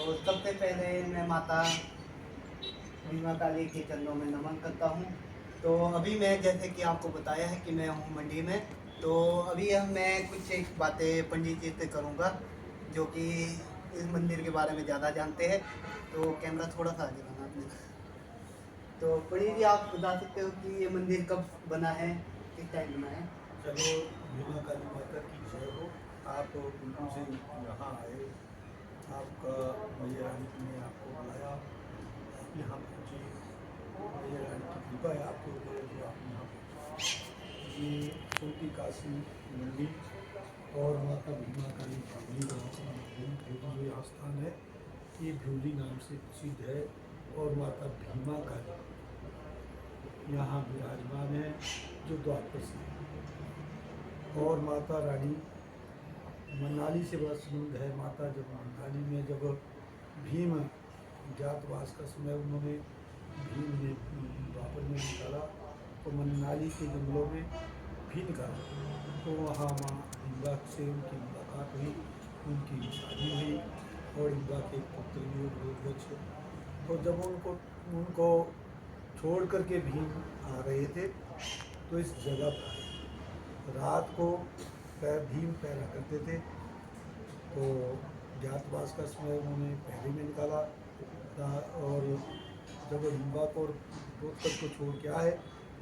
तो सबसे पहले मैं माता भीमा काली के चरणों में नमन करता हूँ। तो अभी मैं जैसे कि आपको बताया है कि मैं हूँ मंडी में। तो अभी मैं कुछ एक बातें पंडित जी से करूँगा जो कि इस मंदिर के बारे में ज़्यादा जानते हैं। तो कैमरा थोड़ा सा आगे करना आपने। तो पंडित जी आप बता सकते हो कि ये मंदिर कब बना है, किस टाइम बना है? चलो, भीमा काली माता की जय हो। आप बिल्कुल से यहाँ आए, आपका मैया रानी ने आपको बुलाया, आप यहाँ पहुँचे। मैया रानी की कृपा है आपके ऊपर जो आप यहाँ पहुँचे। ये छोटी काशी मंडी और माता भीमा काली भ्यूली भ्यूली जो यहाँ स्थान है, ये भ्यूली नाम से प्रसिद्ध है। और माता भीमा काली यहाँ विराजमान है जो द्वापर से है। और माता रानी मनाली से बड़ा संबंध है। माता जब मनाली में जब भीम ज्ञातवास का समय उन्होंने भीम ने द्वापर में निकाला तो मनाली के जंगलों में भी निकाला, तो वहाँ माँ इंद्रा से उनकी मुलाकात हुई, उनकी शादी हुई और इंद्रा के एक पुत्र भी हुए। तो जब उनको उनको छोड़ करके भीम आ रहे थे तो इस जगह पर रात को भीम पैरा करते थे। तो ज्ञातवास का समय उन्होंने पहले में निकाला था। और जब हिम्बा को और रोहतक को छोड़ के आए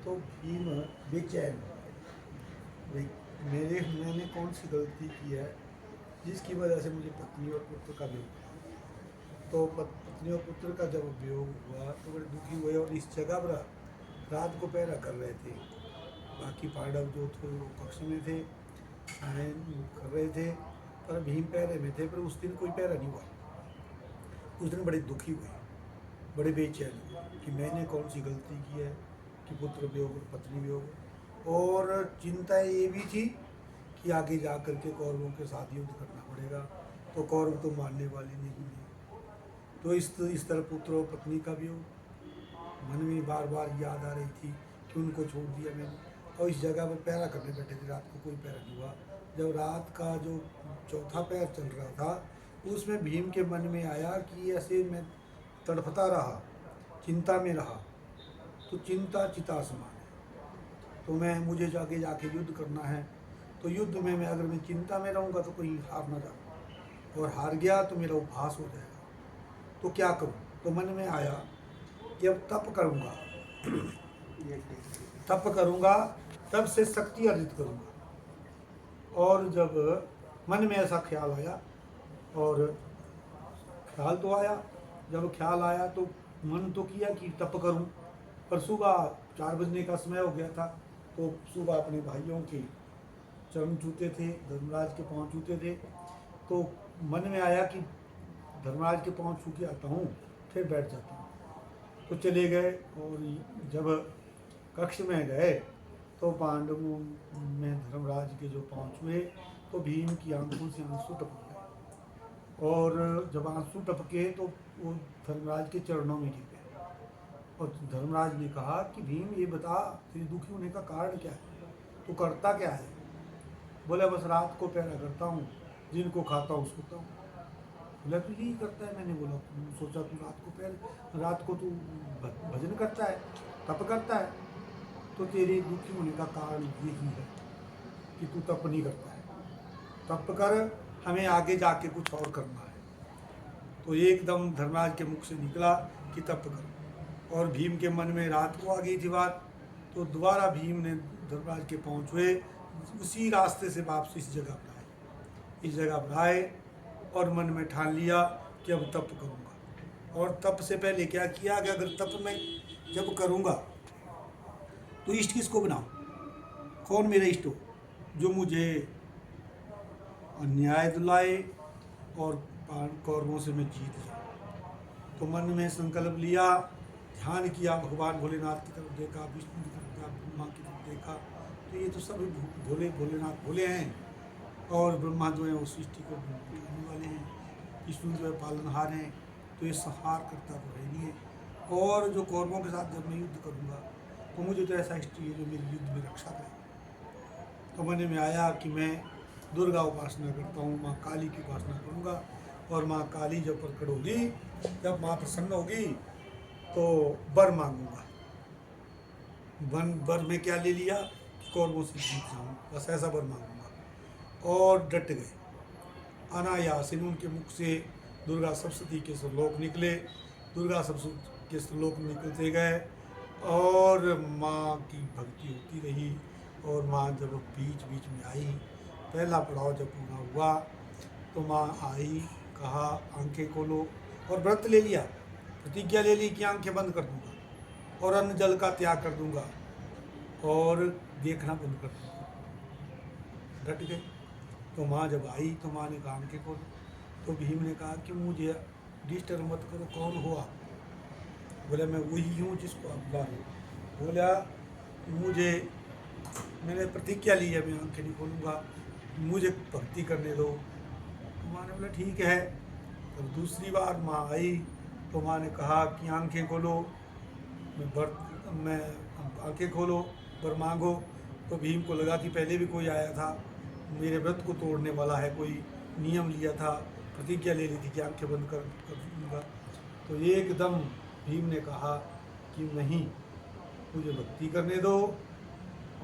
तो भीम बेचैन हो गए। मैंने कौन सी गलती की है जिसकी वजह से मुझे पत्नी और पुत्र का वियोग हुआ। तो पत्नी और पुत्र का जब वियोग हुआ तो बड़े दुखी हुए और इस जगह पर रात को पहरा कर रहे थे। बाकी पांडव जो थे वो कक्ष में थे, कर रहे थे, पर भीम पहरे में थे। पर उस दिन कोई पहरा नहीं हुआ। उस दिन बड़े दुखी हुए, बड़े बेचैन हुए कि मैंने कौन सी गलती की है कि पुत्र वियोग और पत्नी वियोग। और चिंता ये भी थी कि आगे जा कर के कौरवों के साथ युद्ध करना पड़ेगा, तो कौरव तो मानने वाले नहीं है। तो इस तरह पुत्र और पत्नी का वियोग मन में बार बार याद आ रही थी कि उनको छोड़ दिया मैंने। और इस जगह पर पहरा करने बैठे थे, रात को कोई पहरा नहीं हुआ। जब रात का जो चौथा पहर चल रहा था उसमें भीम के मन में आया कि ऐसे मैं तड़पता रहा, चिंता में रहा, तो चिंता चिता समान है। तो मुझे आगे जाके युद्ध करना है। तो युद्ध में मैं अगर मैं चिंता में रहूँगा तो कहीं हार ना जाऊँ, और हार गया तो मेरा उपहास हो जाएगा। तो क्या करूँ? तो मन में आया कि अब तप करूँगा, तप करूँगा, तब से शक्ति अर्जित करूँगा। और जब मन में ऐसा ख्याल आया, और ख्याल तो आया, जब ख्याल आया तो मन तो किया कि तप करूं। पर सुबह 4 बजने का समय हो गया था। तो सुबह अपने भाइयों के चरण छूते थे, धर्मराज के पाँव छूते थे। तो मन में आया कि धर्मराज के पाँव छू के आता हूँ, फिर बैठ जाता हूँ। तो चले गए, और जब कक्ष में गए तो पांडवों में धर्मराज के जो पाँव छुए तो भीम की आंखों से आंसू टपक गए। और जब आंसू टपके तो वो धर्मराज के चरणों में गिर गए। और धर्मराज ने कहा कि भीम ये बता, तेरे दुखी होने का कारण क्या है, तू करता क्या है? बोला बस रात को पहरा करता हूँ, जिनको खाता हूँ सोता हूँ। बोला तू यही करता है? मैंने बोला सोचा तू रात को तू भजन करता है, तप करता है, तो तेरे दुखी होने का कारण यही है कि तू तप नहीं करता है। तप कर, हमें आगे जाके कुछ और करना है। तो एकदम धर्मराज के मुख से निकला कि तप करो। और भीम के मन में रात को आ गई थी बात। तो दोबारा भीम ने धर्मराज के पाँव छुए, उसी रास्ते से वापस इस जगह पर आए। इस जगह पर आए और मन में ठान लिया कि अब तप करूँगा। और तप से पहले क्या किया कि अगर तप में जब करूँगा तो इष्ट किसको बनाऊँ? कौन मेरा इष्ट हो जो मुझे अन्याय दिलाए और कौरवों से मैं जीत जाऊँ। तो मन में संकल्प लिया, ध्यान किया, भगवान भोलेनाथ की तरफ देखा, विष्णु की तरफ देखा, ब्रह्मा की तरफ देखा। तो ये तो सब भोलेनाथ भोले हैं, और ब्रह्मा जो है वो सृष्टि को बनाने वाले हैं, विष्णु जो है पालनहार हैं, तो ये संहार करता तो है नहीं है। और जो कौरवों के साथ जब मैं युद्ध करूँगा तो मुझे तो ऐसा इष्ट है जो मेरी युद्ध में रक्षा करेगा। तो मन में आया कि मैं दुर्गा उपासना करता हूँ, माँ काली की उपासना करूँगा। और माँ काली जब प्रकट होगी, जब माँ प्रसन्न होगी तो वर मांगूंगा। वर में क्या ले लिया कि कौरवों से जीत जाऊँ, बस ऐसा वर मांगूंगा। और डट गए। अनायास उनके मुख से दुर्गा सप्तशती के श्लोक निकले। दुर्गा सप्तशती के श्लोक निकलते गए और माँ की भक्ति होती रही। और माँ जब बीच बीच में आई, पहला पड़ाव जब पूरा हुआ तो माँ आई, कहा आंखें खोलो, और व्रत ले लिया, प्रतिज्ञा ले ली कि आंखें बंद कर दूंगा और अन्न जल का त्याग कर दूंगा और देखना बंद कर दूंगा। डट गए। तो माँ जब आई तो माँ ने कहा आंखें खोलो। तो भीम ने कहा कि मुझे डिस्टर्ब मत करो, कौन हो आप? बोला मैं वही हूँ जिसको आप बुला रहे हो। बोला मुझे, मैंने प्रतिज्ञा ली है, मैं आंखें नहीं खोलूँगा, मुझे भक्ति करने दो। तो माँ ने बोला ठीक है। तो दूसरी बार माँ आई तो माँ ने कहा कि आंखें खोलो, मैं आंखें खोलो, वर मांगो। तो भीम को लगा कि पहले भी कोई आया था, मेरे व्रत को तोड़ने वाला है, कोई नियम लिया था, प्रतिज्ञा ले ली थी कि आंखें बंद कर दूँगा। तो एकदम भीम ने कहा कि नहीं, मुझे भक्ति करने दो।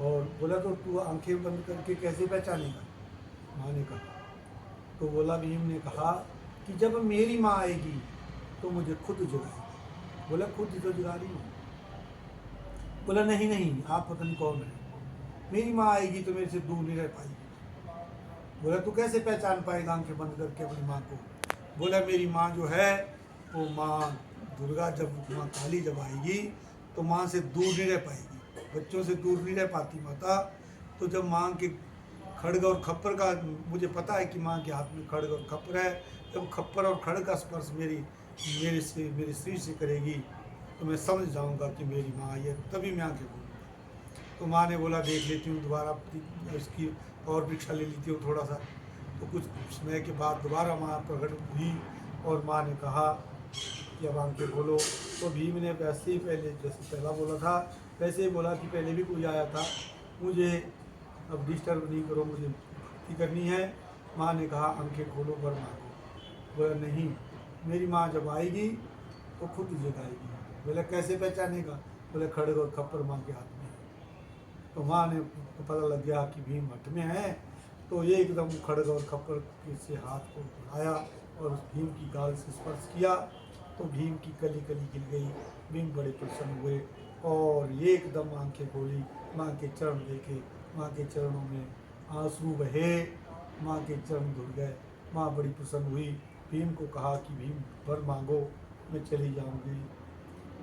और बोला तो तू आंखें बंद करके कैसे पहचानेगा? माँ ने कहा। तो बोला भीम ने कहा कि जब मेरी माँ आएगी तो मुझे खुद जगाएगी। बोला खुद तो जगा रही हूँ। बोला नहीं नहीं, आप पता नहीं कौन है, मेरी माँ आएगी तो मेरे से दूर नहीं रह पाएगी। बोला तू कैसे पहचान पाएगा आंखें बंद करके अपनी माँ को? बोला मेरी माँ जो है वो माँ दुर्गा, जब माँ काली जब आएगी तो माँ से दूर नहीं रह पाएगी, बच्चों से दूर नहीं रह पाती माता। तो जब माँ के खड्ग और खप्पर का, मुझे पता है कि माँ के हाथ में खड्ग और खप्पर है, जब खप्पर और खड्ग का स्पर्श मेरे शरीर से करेगी तो मैं समझ जाऊंगा कि मेरी माँ आई है, तभी मैं आंखें खोलूँगा। तो माँ ने बोला देख लेती हूँ दोबारा, इसकी और भिक्षा ले लेती हूँ थोड़ा सा। तो कुछ समय के बाद दोबारा माँ प्रकट हुई और माँ ने कहा कि अब आंखें खोलो। तो भीम ने वैसे ही पहले जैसे पहला बोला था वैसे ही बोला कि पहले भी कोई आया था, मुझे अब डिस्टर्ब नहीं करो, मुझे भक्ति करनी है। माँ ने कहा आंखें खोलो, वर मांगो। बोला नहीं, मेरी माँ जब आएगी तो खुद जगाएगी। बोला कैसे पहचानेगा? बोले खड्ग और खप्पर माँ के हाथ में है। तो माँ ने पता लग गया कि भीम हट में है, तो ये एकदम खड्ग और खप्पर से हाथ को उठाया और भीम की गाल से स्पर्श किया तो भीम की कली कली गिर गई। भीम बड़े प्रसन्न हुए और एकदम आंखें खोली, माँ के चरण देखे, माँ के चरणों में आंसू बहे, माँ के चरण धुल गए। माँ बड़ी प्रसन्न हुई। भीम को कहा कि भीम वर मांगो, मैं चली जाऊंगी।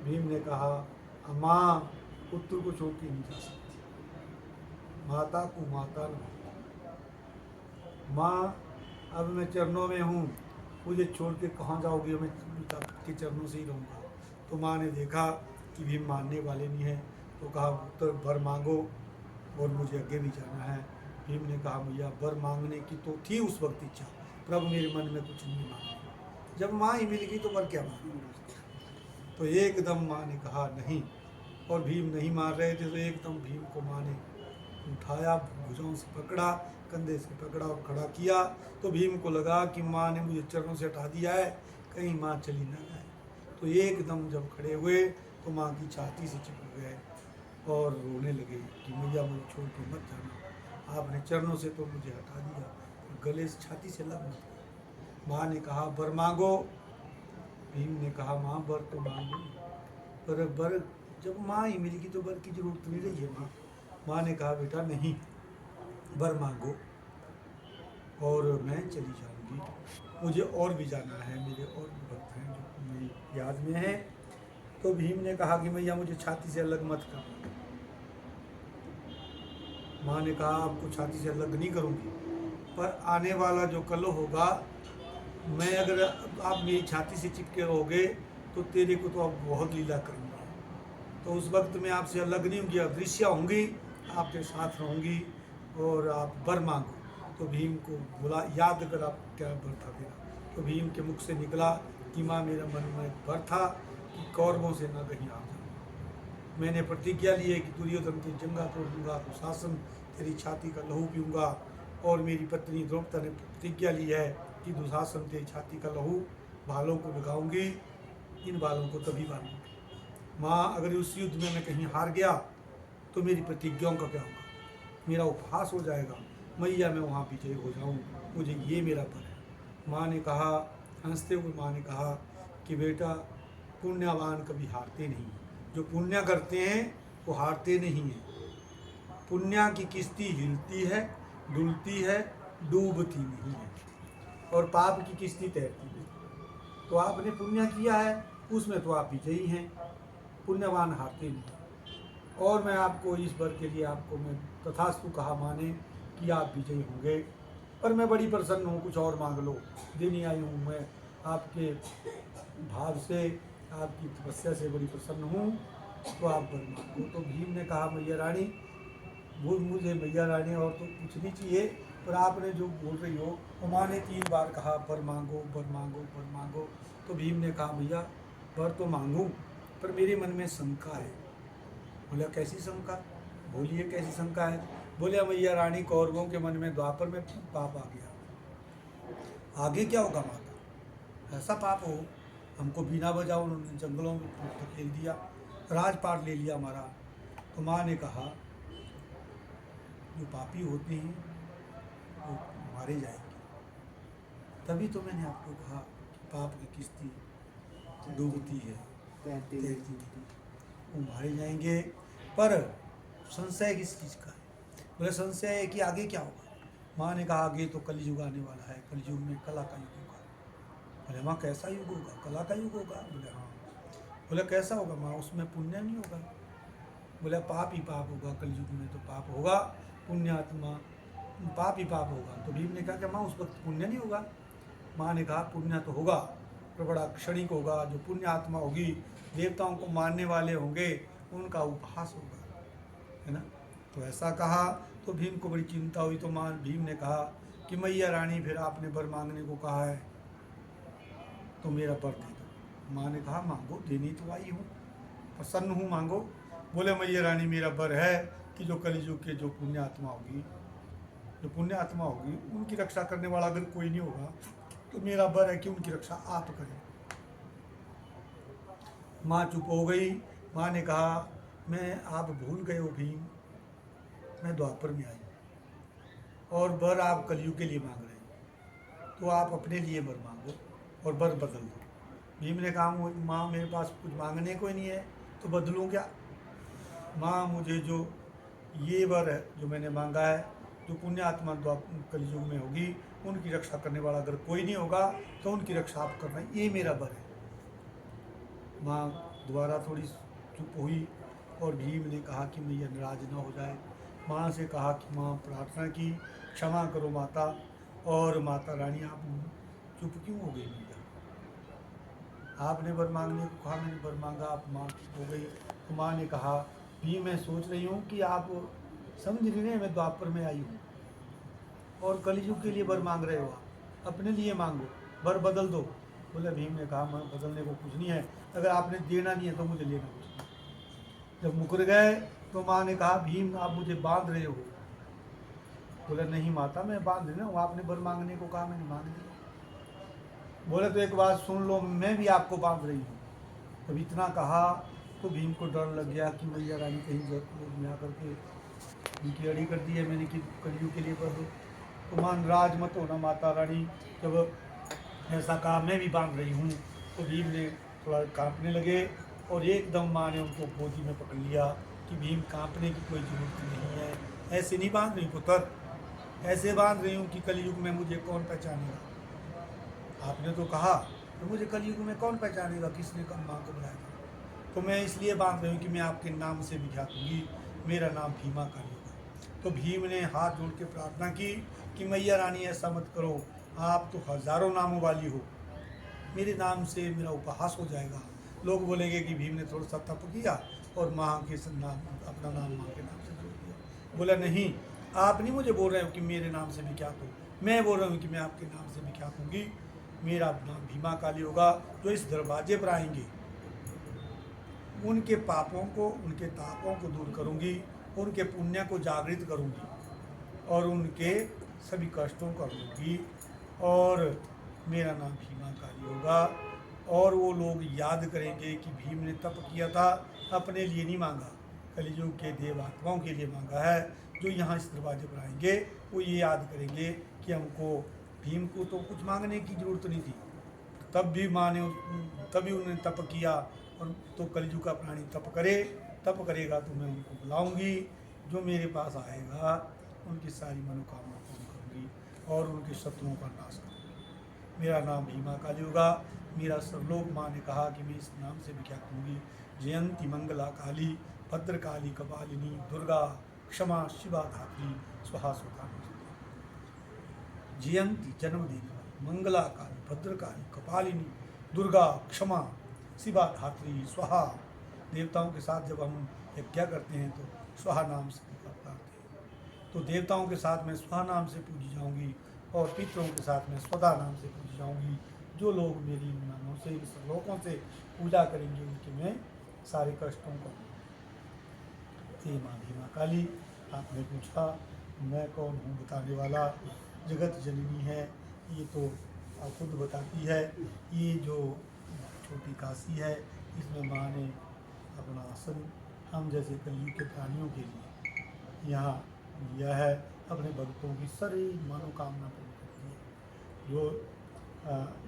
भीम ने कहा माँ पुत्र को छोड़ के नहीं जा सकती, माता को माता नहीं। माँ अब मैं चरणों में हूँ, मुझे छोड़ के कहाँ जाओगी? मैं पिता के चरणों से ही रहूँगा। तो माँ ने देखा कि भीम मानने वाले नहीं है, तो कहा पुत्र वर मांगो और मुझे आगे भी जाना है। भीम ने कहा भैया वर मांगने की तो थी उस वक्त इच्छा, प्रभु मेरे मन में कुछ नहीं मांगा, जब माँ ही मिल गई तो वर क्या मांगूंगा? तो एकदम माँ ने कहा नहीं, और भीम नहीं मार रहे थे तो एकदम भीम को माँ ने उठाया, भुजाओं से पकड़ा, कंधे से पकड़ा और खड़ा किया। तो भीम को लगा कि माँ ने मुझे चरणों से हटा दिया है, कहीं माँ चली ना जाए। तो एकदम जब खड़े हुए तो माँ की छाती से चिपक गए और रोने लगे कि मैया मुझे छोड़ के मत जाना, आपने चरणों से तो मुझे हटा दिया, गले से छाती से लग मत। माँ ने कहा वर मांगो। भीम ने कहा माँ वर तो मांगो, पर वर जब माँ ही मिलेगी तो वर की जरूरत नहीं रही है माँ। माँ ने कहा बेटा नहीं, वर मांगो और मैं चली जाऊंगी, मुझे और भी जाना है, मेरे और भी भक्त हैं जो मेरी याद में है। तो भीम ने कहा कि मैया मुझे छाती से अलग मत कर। माँ ने कहा आपको छाती से अलग नहीं करूँगी, पर आने वाला जो कल होगा, मैं अगर आप मेरी छाती से चिपके रहोगे तो तेरे को तो अब बहुत लीला करूँगा। तो उस वक्त मैं आपसे अलग नहीं होंगी, अदृश्य होंगी, आपके साथ रहूँगी और आप वर मांगो। तो भीम को बोला याद कर आप क्या वर था तेरा? तो भीम के मुख से निकला कि माँ मेरा मन में वर था कि कौरवों से ना कहीं आ जाऊँ। मैंने प्रतिज्ञा ली है कि दुर्योधन की जंगा तोड़ दूंगा, तो शासन तेरी छाती का लहू पीऊँगा। और मेरी पत्नी द्रौपदी ने प्रतिज्ञा ली है कि दुशासन तेरी छाती का लहू भालों को भिगाऊंगी, इन बालों को तभी बांधूंगी। माँ, अगर उस युद्ध में मैं कहीं हार गया तो मेरी प्रतिज्ञाओं का क्या होगा? मेरा उपहास हो जाएगा। मैया मैं वहाँ विजयी हो जाऊँ, मुझे ये मेरा पर है। माँ ने कहा, हंसते हुए माँ ने कहा कि बेटा, पुण्यवान कभी हारते नहीं, जो पुण्य करते हैं वो हारते नहीं हैं। पुण्य की किश्ती हिलती है, डुलती है, डूबती नहीं है, और पाप की किश्ती तैरती नहीं। तो आपने पुण्य किया है, उसमें तो आप विजयी हैं, पुण्यवान हारते नहीं। और मैं आपको इस वर के लिए आपको मैं तथास्तु कहा माने कि आप विजयी होंगे। पर मैं बड़ी प्रसन्न हूँ, कुछ और मांग लो, देने आई हूँ मैं आपके भाव से, आपकी तपस्या से बड़ी प्रसन्न हूँ, तो आप वर मांगो। तो भीम ने कहा, मैया रानी, वो मुझे मैया रानी और तो कुछ नहीं चाहिए, पर आपने जो बोल रही हो, तो माँ ने 3 बार कहा वर मांगो, वर मांगो, वर मांगो। तो भीम ने कहा, भैया वर तो मांगूँ, पर मेरे मन में शंका है। बोला, कैसी शंका? बोलिए, कैसी शंका है? बोले, मैया रानी, कौरवों के मन में द्वापर में पाप आ गया, आगे क्या होगा माता? ऐसा पाप हो, हमको बिना बजाओ उन्होंने जंगलों में धकेल दिया, राजपाट ले लिया हमारा। तो माँ ने कहा, जो पापी होते हैं वो मारे जाएंगे। तभी तो मैंने आपको कहा कि पाप की किश्ती डूबती है, तैरती नहीं, वो मारे जाएंगे। पर संशय किस चीज़ का है? बोले, संशय है कि आगे क्या होगा? माँ ने कहा, आगे तो कलयुग आने वाला है, कलयुग में कला का युग होगा। बोले, माँ कैसा युग होगा? कला का युग होगा? बोले, हाँ। बोले, कैसा होगा माँ? उसमें पुण्य नहीं होगा। बोले, पाप ही पाप होगा, कलयुग में तो पाप होगा, पुण्यात्मा पाप ही पाप होगा। तो भीम ने कहा कि माँ, उस वक्त पुण्य नहीं होगा? माँ ने कहा, पुण्य तो होगा, पर बड़ा क्षणिक होगा। जो पुण्य आत्मा होगी, देवताओं को मानने वाले होंगे, उनका उपहास होगा, है ना। तो ऐसा कहा तो भीम को बड़ी चिंता हुई। तो माँ भीम ने कहा कि मैया रानी, फिर आपने वर मांगने को कहा है, तो मेरा वर दे दो। माँ ने कहा, मांगो, देनी तो आई हूँ, प्रसन्न हूँ, मांगो। बोले, मैया रानी, मेरा वर है कि जो कलियुग के जो पुण्य आत्मा होगी, जो पुण्य आत्मा होगी, उनकी रक्षा करने वाला अगर कोई नहीं होगा, तो मेरा वर है कि उनकी रक्षा आप करें। माँ चुप हो गई। माँ ने कहा, मैं आप भूल गए हो भीम, मैं द्वापर में आई और वर आप कलयुग के लिए मांग रहे हैं, तो आप अपने लिए वर मांगो और वर बदल दो। भीम ने कहा, माँ मेरे पास कुछ मांगने को ही नहीं है, तो बदलूँ क्या? माँ, मुझे जो ये वर है जो मैंने मांगा है, जो पुण्य आत्मा कलयुग में होगी, उनकी रक्षा करने वाला अगर कोई नहीं होगा, तो उनकी रक्षा आप करना, ये मेरा वर है। माँ दोबारा थोड़ी चुप हुई और भीम ने कहा कि मैया नाराज ना हो जाए। माँ से कहा कि माँ, प्रार्थना की, क्षमा करो माता। और माता रानी, आप चुप क्यों हो गई? मैया, आपने वर मांगने को कहा, मैंने वर मांगा, आप माँ चुप हो गई। तो माँ ने कहा, भीम, मैं सोच रही हूँ कि आप समझ रही हैं, मैं द्वापर में आई हूँ और कलयुग के लिए वर मांग रहे हो, आप अपने लिए मांगो, वर बदल दो। बोले, भीम ने कहा, मैं बदलने को कुछ नहीं है, अगर आपने देना नहीं है तो मुझे लेना कुछ नहीं। जब मुकर गए तो माँ ने कहा, भीम, आप मुझे बांध रहे हो? बोले, नहीं माता, मैं बांध रही हूँ, आपने वर मांगने को कहा, मैंने मांग लिया। बोले, तो एक बात सुन लो, मैं भी आपको बांध रही हूँ। जब इतना कहा तो भीम को डर लग गया कि मैया रानी कहीं जरूर में आकर के उनकी अड़ी कर दी है मैंने कि कलयुग के लिए कर दो। तो मान राज मत होना माता रानी, जब ऐसा कहा मैं भी बांध रही हूँ। तो भीम ने थोड़ा कांपने लगे और एकदम माँ ने उनको गोदी में पकड़ लिया कि भीम, कांपने की कोई ज़रूरत नहीं है, ऐसे नहीं बांध रही पुत्र, ऐसे बांध रही हूँ कि कलयुग में मुझे कौन पहचानेगा। आपने तो कहा, तो मुझे कलयुग में कौन पहचानेगा, किसने कब माँ को बुलाया? तो मैं इसलिए बांध रही हूँ कि मैं आपके नाम से विख्यात होंगी, मेरा नाम भीमा काली होगा। तो भीम ने हाथ जोड़ के प्रार्थना की कि मैया रानी, ऐसा मत करो, आप तो हजारों नामों वाली हो, मेरे नाम से मेरा उपहास हो जाएगा, लोग बोलेंगे कि भीम ने थोड़ा सा तप किया और माँ के नाम, अपना नाम माँ के नाम से जोड़ दिया। बोला, नहीं, आप नहीं मुझे बोल रहे हो कि मेरे नाम से विख्यात हो, मैं बोल रहा हूँ कि मैं आपके नाम से विख्यात होंगी, मेरा नाम भीमा काली होगा। जो इस दरवाजे पर आएंगे, उनके पापों को, उनके तापों को दूर करूंगी, उनके पुण्य को जागृत करूंगी और उनके सभी कष्टों को लूँगी और मेरा नाम भीमा काली होगा। और वो लोग याद करेंगे कि भीम ने तप किया था, अपने लिए नहीं मांगा, कलियुग के देव आत्माओं के लिए मांगा है। जो यहाँ इस दरवाजे पर आएंगे वो ये याद करेंगे कि हमको भीम को तो कुछ मांगने की ज़रूरत नहीं थी, तब भी माँ ने तभी उन्होंने तप किया। और तो कलयुग का प्राणी तप करे, तप करेगा तो मैं उनको बुलाऊंगी। जो मेरे पास आएगा उनकी सारी मनोकामना पूर्ण करूंगी और उनके शत्रुओं का नाश करूंगी। मेरा नाम भीमा काली होगा। मेरा सर्वलोक माँ ने कहा कि मैं इस नाम से विख्यात होंगी। जयंती मंगला काली, भद्र काली, कपालिनी, दुर्गा, क्षमा, शिवा, धात्री, स्वाहा स्वधा। जयंती जन्म देने वाली, मंगला काली, भद्रकाली, कपालिनी, दुर्गा, क्षमा, शिवा, धात्री, स्वाहा। देवताओं के साथ जब हम यज्ञ करते हैं तो स्वाहा नाम से पुकारते हैं, तो देवताओं के साथ मैं स्वाहा नाम से पूजी जाऊंगी और पितरों के साथ मैं स्वधा नाम से पूजी जाऊंगी। जो लोग मेरी इन नामों से, इन श्लोकों से पूजा करेंगे उनके मैं सारे कष्टों को। हे माँ भीमा काली, आपने पूछा मैं कौन हूँ बताने वाला, जगत जननी है ये तो आप खुद बताती है। ये जो छोटी काशी है इसमें माँ ने अपना आसन हम जैसे कलयुग के प्राणियों के लिए यहाँ लिया है। अपने भक्तों की सारी मनोकामना पूर्ण करती है। जो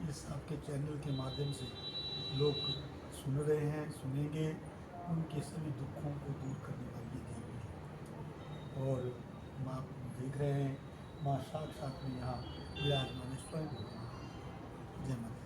इस आपके चैनल के माध्यम से लोग सुन रहे हैं, सुनेंगे, उनके सभी दुखों को दूर करने वाली देवी है। और माँ देख रहे हैं, माँ साक्षात में यहाँ विराजमान स्वयं हो। जय माता।